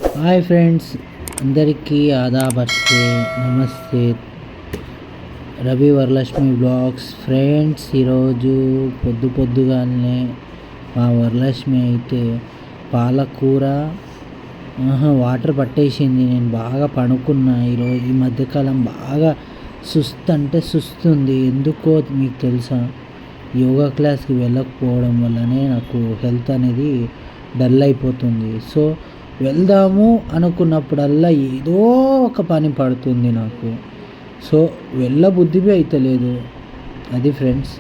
Hi friends, అందరికీ ఆదాబర్తే నమస్తే. Ravi Varalakshmi blogs. Friends, ఈరోజు పొద్దుగానే మా వరలక్ష్మి అయితే పాలకూర వాటర్ పట్టేసింది. నేను బాగా పడుకున్నా. ఈరోజు ఈ మధ్యకాలం బాగా సుస్తుంది. ఎందుకో మీకు తెలుసా? యోగా క్లాస్కి వెళ్ళకపోవడం వల్లనే నాకు హెల్త్ అనేది డల్ అయిపోతుంది. సో వెళ్దాము అనుకున్నప్పుడల్లా ఏదో ఒక పని పడుతుంది నాకు. సో వెళ్ళబుద్ధి అవుతలేదు. అది ఫ్రెండ్స్,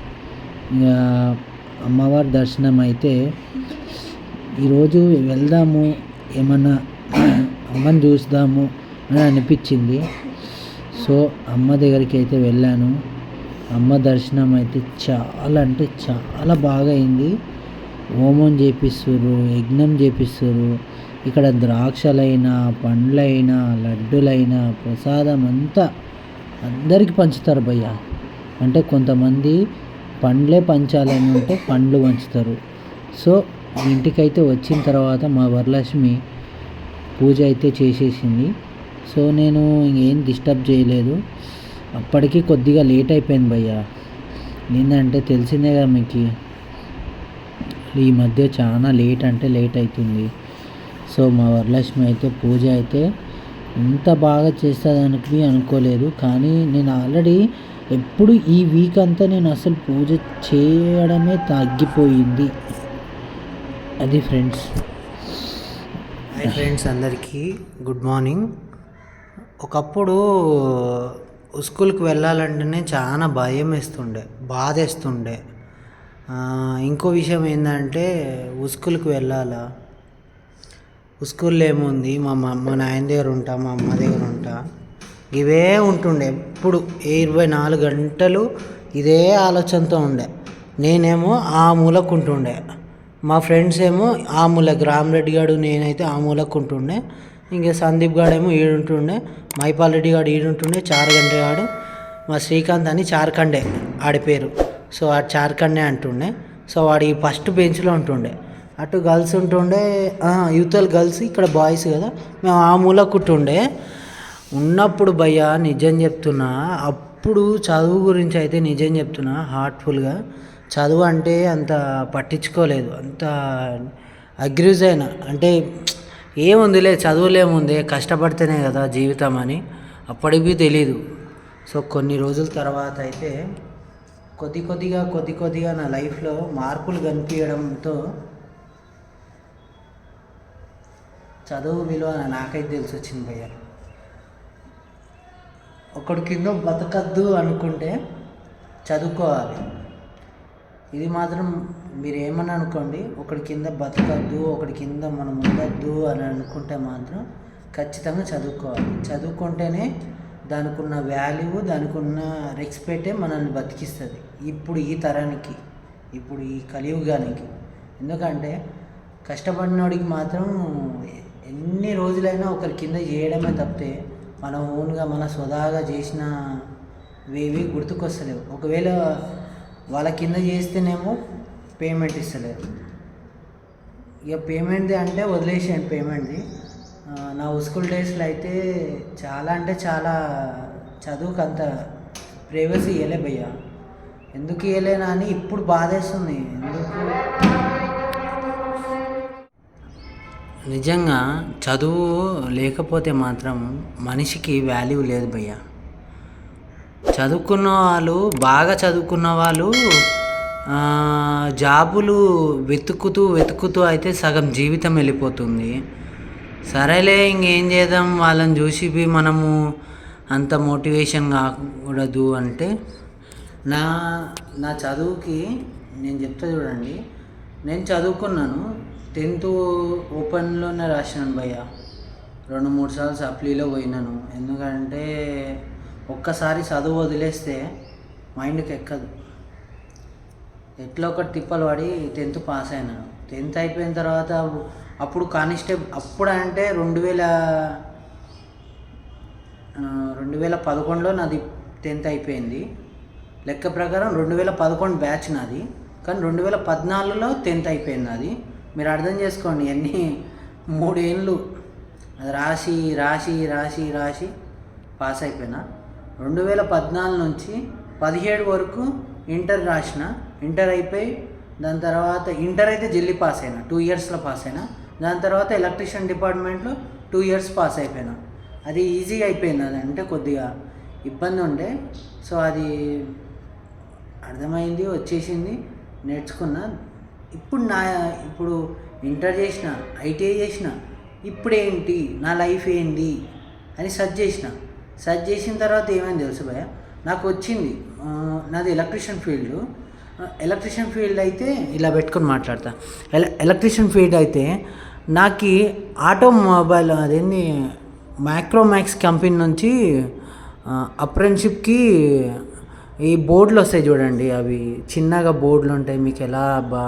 అమ్మవారి దర్శనం అయితే ఈరోజు వెళ్దాము, ఏమన్నా అమ్మని చూద్దాము అని అనిపించింది. సో అమ్మ దగ్గరికి అయితే వెళ్ళాను. అమ్మ దర్శనం అయితే చాలా అంటే చాలా బాగా అయింది. హోమం చేపిస్తారు, యజ్ఞం చేపిస్తారు. ఇక్కడ ద్రాక్షలైనా, పండ్లైనా, లడ్డులైనా, ప్రసాదం అంతా అందరికి పంచుతారు భయ్య. అంటే కొంతమంది పండ్లే పంచాలని ఉంటే పండ్లు పంచుతారు. సో ఇంటికైతే వచ్చిన తర్వాత మా వరలక్ష్మి పూజ అయితే చేసేసింది. సో నేను ఇంకేం డిస్టర్బ్ చేయలేదు. అప్పటికి కొద్దిగా లేట్ అయిపోయింది భయ్య. ఏంటంటే తెలిసిందేగా మీకు, ఈ మధ్య చాలా లేట్ అంటే లేట్ అవుతుంది. సో మా వరలక్ష్మి అయితే పూజ అయితే ఇంత బాగా చేస్తుందని అనుకోలేదు. కానీ నేను ఆల్రెడీ ఎప్పుడు ఈ వీక్ అంతా నేను అసలు పూజ చేయడమే తగ్గిపోయింది. అది ఫ్రెండ్స్. హాయ్ ఫ్రెండ్స్, అందరికీ గుడ్ మార్నింగ్. ఒకప్పుడు స్కూల్కి వెళ్ళాలంటేనే చాలా భయం వేస్తుండే, బాధ వేస్తుండే. ఇంకో విషయం ఏంటంటే, స్కూల్కి వెళ్ళాలా, స్కూల్లో ఏముంది, మా నాయన దగ్గర ఉంటా, మా అమ్మ దగ్గర ఉంటా, ఇవే ఉంటుండే. ఎప్పుడు 24 గంటలు ఇదే ఆలోచనతో ఉండే. నేనేమో ఆ మూలకు ఉంటుండే, మా ఫ్రెండ్స్ ఏమో ఆ మూల, రామరెడ్డి గారు నేనైతే ఆ మూలకు ఉంటుండే. ఇంకా సందీప్ గారు ఏమో ఈడుంటుండే, మైపాల్ రెడ్డి గారు ఈడుంటుండే, చారగండ్రి గాడు, మా శ్రీకాంత్ అని చార్కండే ఆడి పేరు. సో ఆ చార్కండే అంటుండే. సో వాడి ఫస్ట్ బెంచ్లో ఉంటుండే. అటు గర్ల్స్ ఉంటుండే, యూతల్ గర్ల్స్, ఇక్కడ బాయ్స్ కదా. మేము ఆ మూలకుంటుండే ఉన్నప్పుడు భయ్య. నిజం చెప్తున్నా, అప్పుడు చదువు గురించి అయితే నిజం చెప్తున్నా హార్ట్ఫుల్గా. చదువు అంటే అంత పట్టించుకోలేదు, అంత అగ్రీజ్ అయినా. అంటే ఏముందిలే, చదువులేముంది, కష్టపడితేనే కదా జీవితం అని అప్పటికి తెలీదు. సో కొన్ని రోజుల తర్వాత అయితే కొద్ది కొద్దిగా నా లైఫ్లో మార్పులు కనిపించడంతో చదువు విలువ నాకైతే తెలిసి వచ్చింది భయ్య. ఒకడి కింద బతకద్దు అనుకుంటే చదువుకోవాలి. ఇది మాత్రం మీరు ఏమని అనుకోండి, ఒకడి కింద బతకద్దు, ఒకడి కింద మనం ఉండద్దు అని అనుకుంటే మాత్రం ఖచ్చితంగా చదువుకోవాలి. చదువుకుంటేనే దానికి ఉన్న వాల్యూ, దానికి ఉన్న రెస్పెక్టే మనల్ని బతికిస్తుంది ఇప్పుడు ఈ తరానికి, ఇప్పుడు ఈ కలియుగానికి. ఎందుకంటే కష్టపడినోడికి మాత్రం ఎన్ని రోజులైనా ఒకరి కింద చేయడమే తప్పితే మన ఓన్గా మన స్వదాగా చేసిన వేవి గుర్తుకొస్తలేవు. ఒకవేళ వాళ్ళ కింద చేస్తేనేమో పేమెంట్ ఇస్తలేరు. ఇక పేమెంట్ది అంటే వదిలేసేయండి పేమెంట్ది. నా స్కూల్ డేస్లో అయితే చాలా అంటే చాలా చదువుకు అంత ప్రైవసీ ఇవ్వలే భయ్య. ఎందుకు ఇవ్వలేనా అని ఇప్పుడు బాధేస్తుంది. ఎందుకు నిజంగా చదువు లేకపోతే మాత్రం మనిషికి వాల్యూ లేదు భయ్య. చదువుకున్న వాళ్ళు, బాగా చదువుకున్న వాళ్ళు జాబులు వెతుకుతూ అయితే సగం జీవితం వెళ్ళిపోతుంది. సరేలే, ఇంకేం చేద్దాం, వాళ్ళని చూసి మనము అంత మోటివేషన్ కాకూడదు అంటే. నా చదువుకి నేను చెప్తా చూడండి. నేను చదువుకున్నాను, 10th ఓపెన్లోనే రాసినాను భయ్య. 2-3 సార్లు సప్లీలో పోయినాను. ఎందుకంటే ఒక్కసారి చదువు వదిలేస్తే మైండ్కి ఎక్కదు. ఎట్లా ఒకటి తిప్పలు పడి 10th పాస్ అయినాను. 10th అయిపోయిన తర్వాత అప్పుడు కానిస్టేబుల్, అప్పుడు అంటే 2011లో నాది 10th అయిపోయింది. లెక్క ప్రకారం 2011 బ్యాచ్ నాది. కానీ 2014లో 10th అయిపోయింది నాది. మీరు అర్థం చేసుకోండి, ఎన్ని 3 ఏళ్ళు అది రాసి రాసి రాసి రాసి పాస్ అయిపోయినా. 2014 నుంచి 17 వరకు ఇంటర్ రాసిన. ఇంటర్ అయిపోయి దాని తర్వాత ఇంటర్ అయితే జల్దీ పాస్ అయినా, 2 ఇయర్స్లో పాస్ అయినా. దాని తర్వాత ఎలక్ట్రీషియన్ డిపార్ట్మెంట్లో 2 ఇయర్స్ పాస్ అయిపోయినా. అది ఈజీగా అయిపోయింది. అది అంటే కొద్దిగా ఇబ్బంది ఉండే, సో అది అర్థమైంది, వచ్చేసింది, నేర్చుకున్నా. ఇప్పుడు ఇంటర్ చేసిన, ఐటీఐ చేసిన, ఇప్పుడేంటి నా లైఫ్ ఏంటి అని సెర్చ్ చేసిన తర్వాత ఏమైంది తెలుసు భయ్య, నాకు వచ్చింది. నాది ఎలక్ట్రీషియన్ ఫీల్డ్ అయితే ఇలా పెట్టుకొని మాట్లాడతా. ఎలక్ట్రీషియన్ ఫీల్డ్ అయితే నాకు ఆటోమొబైల్ అదేంటి మైక్రోమాక్స్ కంపెనీ నుంచి అప్రెంటిషిప్కి ఈ బోర్డులు వస్తాయి చూడండి, అవి చిన్నగా బోర్డులు ఉంటాయి మీకు ఎలా అబ్బా,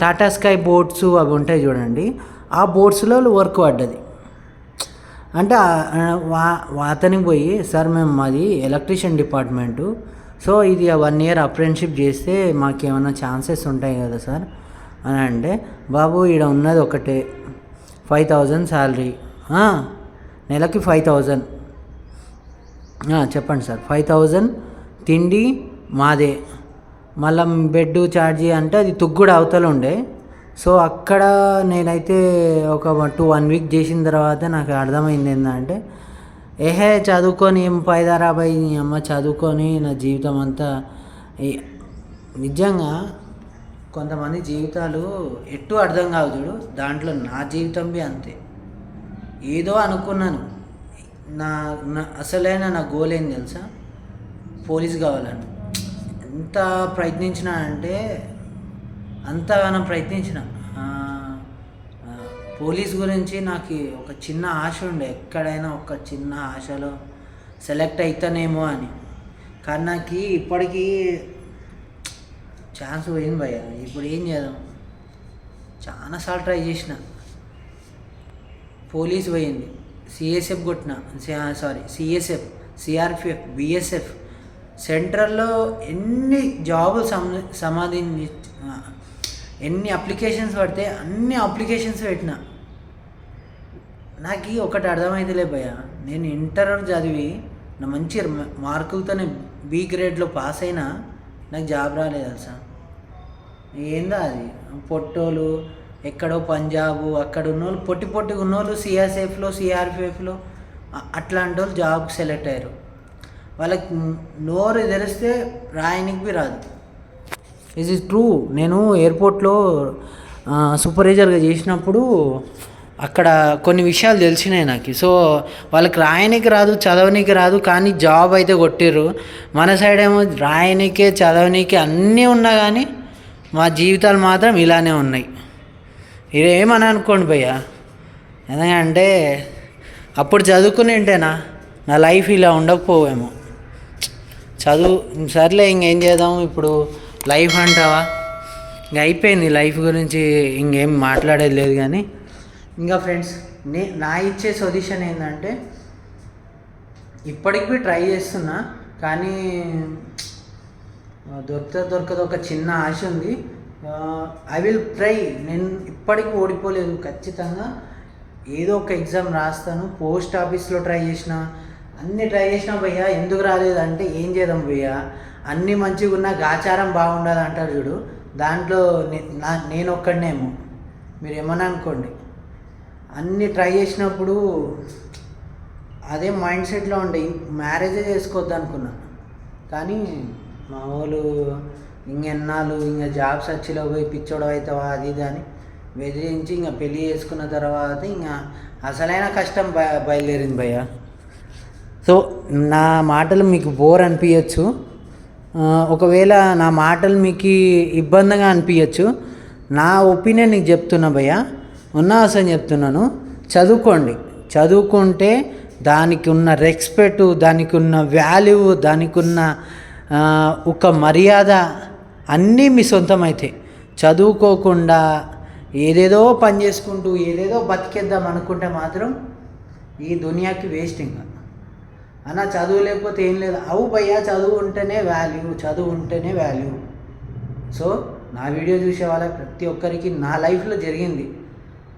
టాటా స్కై బోర్డ్స్ అవి ఉంటాయి చూడండి, ఆ బోర్డ్స్లో వర్క్ పడ్డది. అంటే అతనికి పోయి, సార్ మేము మాది ఎలక్ట్రీషియన్ డిపార్ట్మెంటు, సో ఇది 1 ఇయర్ అప్రెంటిషిప్ చేస్తే మాకేమైనా ఛాన్సెస్ ఉంటాయి కదా సార్ అని అంటే, బాబు ఈడ ఉన్నది ఒకటే 5,000 శాలరీ, నెలకి 5,000. చెప్పండి సార్, 5,000 తిండి మాదే, మళ్ళీ బెడ్ ఛార్జీ అంటే అది తుగ్గుడు అవతల ఉండే. సో అక్కడ నేనైతే ఒక 1 వీక్ చేసిన తర్వాత నాకు అర్థమైంది ఏంటంటే, చదువుకొని ఏం పైదారా బై అమ్మ, చదువుకొని నా జీవితం అంతా నిజంగా కొంతమంది జీవితాలు ఎట్టు అర్థం కావు చూడు, దాంట్లో నా జీవితం బి అంతే. ఏదో అనుకున్నాను, నా అసలైన నా గోల్ ఏం తెలుసా, పోలీస్ కావాలని. ఎంత ప్రయత్నించినా అంటే అంతగానో ప్రయత్నించిన. పోలీస్ గురించి నాకు ఒక చిన్న ఆశ ఉండే, ఎక్కడైనా ఒక చిన్న ఆశలో సెలెక్ట్ అవుతానేమో అని. కానీ నాకు ఇప్పటికీ ఛాన్స్ పోయింది భయ్య. ఇప్పుడు ఏం చేద్దాం, చాలాసార్లు ట్రై చేసిన, పోలీస్ పోయింది, సిఎస్ఎఫ్ కొట్టిన, సిఎస్ఎఫ్, సిఆర్పిఎఫ్, బిఎస్ఎఫ్, సెంట్రల్లో ఎన్ని జాబులు ఎన్ని అప్లికేషన్స్ పడితే అన్ని అప్లికేషన్స్ పెట్టిన. నాకు ఒకటి అర్థమైతలే భయ్య, నేను ఇంటర్ చదివి నా మంచి మార్కులతోనే బి గ్రేడ్లో పాస్ అయినా నాకు జాబ్ రాలేదు తెలుసా. ఏందా అది, పొట్టోళ్ళు ఎక్కడో పంజాబు అక్కడ ఉన్నోళ్ళు, పొట్టిగా ఉన్నోళ్ళు సిఎస్ఎఫ్లో, సిఆర్పిఎఫ్లో అట్లాంటి వాళ్ళు జాబ్కి సెలెక్ట్ అయ్యారు. వాళ్ళకి నోరు తెరిస్తే రాయనికి రాదు. It is true. నేను ఎయిర్పోర్ట్లో సూపర్వైజర్గా చేసినప్పుడు అక్కడ కొన్ని విషయాలు తెలిసినాయి నాకు. సో వాళ్ళకి రాయనికి రాదు, చదవనికి రాదు, కానీ జాబ్ అయితే కొట్టిర్రు. మన సైడ్ ఏమో రాయనికే చదవనికి అన్నీ ఉన్నా కానీ మా జీవితాలు మాత్రం ఇలానే ఉన్నాయి. ఇదేమని అనుకోండి భయ్య, ఎందుకంటే అప్పుడు చదువుకుని ఉంటేనా నా లైఫ్ ఇలా ఉండకపోవేమో. సర్లే ఇంకేం చేద్దాం, ఇప్పుడు లైఫ్ అంటావా, ఇంక అయిపోయింది. లైఫ్ గురించి ఇంకేం మాట్లాడేది లేదు. కానీ ఇంకా ఫ్రెండ్స్, నా ఇచ్చే సొల్యూషన్ ఏంటంటే, ఇప్పటికి ట్రై చేస్తున్నా కానీ దొరకదు, ఒక చిన్న ఆశ ఉంది. I will try. నేను ఇప్పటికీ ఓడిపోలేదు, ఖచ్చితంగా ఏదో ఒక ఎగ్జామ్ రాస్తాను. పోస్ట్ ఆఫీస్లో ట్రై చేసిన, అన్నీ ట్రై చేసినా భయ్యా, ఎందుకు రాలేదు అంటే ఏం చేద్దాం భయ్యా, అన్నీ మంచిగా ఉన్నా గాచారం బాగుండదు అంటారు చూడు, దాంట్లో నేను ఒక్కడనేమో, మీరు ఏమన్నా అనుకోండి. అన్నీ ట్రై చేసినప్పుడు అదే మైండ్ సెట్లో ఉండే మ్యారేజే చేసుకోవద్దు అనుకున్నా. కానీ మా వాళ్ళు ఇంకెన్నాళ్ళు ఇంకా జాబ్ సర్చ్లో పోయి పిచ్చోడవ అవుతావా అది ఇది అని బెదిరించి ఇంకా పెళ్ళి చేసుకున్న తర్వాత ఇంకా అసలైన కష్టం బయలుదేరింది భయ్య. సో నా మాటలు మీకు బోర్ అనిపించచ్చు, ఒకవేళ నా మాటలు మీకు ఇబ్బందిగా అనిపించచ్చు. నా ఒపీనియన్ నీకు చెప్తున్నా భయ్య, అసలు చెప్తున్నాను, చదువుకుంటే దానికి ఉన్న రెస్పెక్ట్, దానికి ఉన్న వాల్యూ, దానికి ఉన్న ఒక మర్యాద అన్నీ మీ సొంతమైతే. చదువుకోకుండా ఏదేదో పని చేసుకుంటూ ఏదేదో బతికేద్దాం అనుకుంటే మాత్రం ఈ దునియాకి వేస్ట్. ఇంకా అన్న చదువు లేకపోతే ఏం లేదు. అవు భయ్యా, చదువు ఉంటేనే వాల్యూ. సో నా వీడియో చూసే వాళ్ళ ప్రతి ఒక్కరికి నా లైఫ్లో జరిగింది,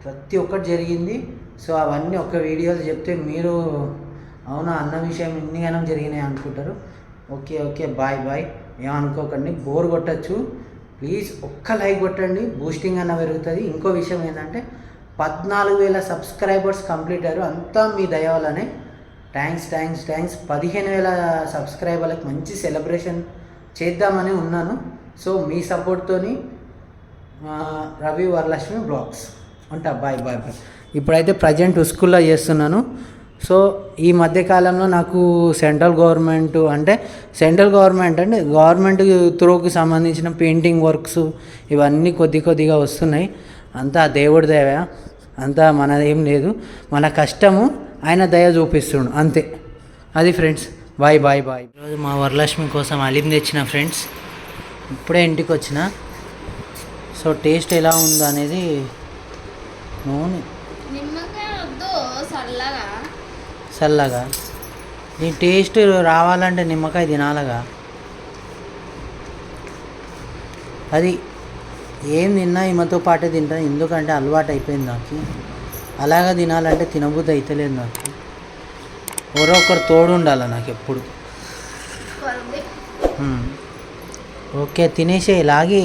ప్రతి ఒక్కటి జరిగింది. సో అవన్నీ ఒక వీడియోలో చెప్తే మీరు అవునా అన్న విషయం ఇన్నిగానం జరిగినాయి అనుకుంటారు. ఓకే ఓకే బాయ్ బాయ్, ఏమనుకోకండి, బోర్ కొట్టచ్చు. ప్లీజ్ ఒక్క లైక్ కొట్టండి, బూస్టింగ్ అన్న పెరుగుతుంది. ఇంకో విషయం ఏంటంటే 14,000 సబ్స్క్రైబర్స్ కంప్లీట్ అయ్యారు, అంతా మీ దయ వల్లనే. థ్యాంక్స్ 15,000 సబ్స్క్రైబర్లకు మంచి సెలబ్రేషన్ చేద్దామని ఉన్నాను. సో మీ సపోర్ట్తోని రవి వరలక్ష్మి బ్లాగ్స్ ఉంటా. Bye bye bye. ఇప్పుడైతే ప్రజెంట్ స్కూల్లో చేస్తున్నాను. సో ఈ మధ్యకాలంలో నాకు సెంట్రల్ గవర్నమెంట్ అంటే గవర్నమెంట్ త్రూకి సంబంధించిన పెయింటింగ్ వర్క్స్ ఇవన్నీ కొద్దిగా వస్తున్నాయి. అంతా దేవుడి దయ, అంతా మనదేం లేదు, మన కష్టము ఆయన దయ చూపిస్తుండు అంతే. అది ఫ్రెండ్స్, బాయ్ బాయ్ బాయ్. ఈరోజు మా వరలక్ష్మి కోసం అలీం తెచ్చిన ఫ్రెండ్స్, ఇప్పుడే ఇంటికి వచ్చిన. సో టేస్ట్ ఎలా ఉందో అనేది నూనె చల్లగా ఈ టేస్ట్ రావాలంటే నిమ్మకాయ తినాలగా. అది ఏం తిన్నా ఈమెతో పాటే తింటాను, ఎందుకంటే అలవాటు అయిపోయింది నాకు. అలాగా తినాలంటే తినబుద్ధి అవుతలేదు నాకు. ఎవరో ఒకరు తోడు ఉండాలి నాకు ఎప్పుడు. ఓకే తినేసే లాగి.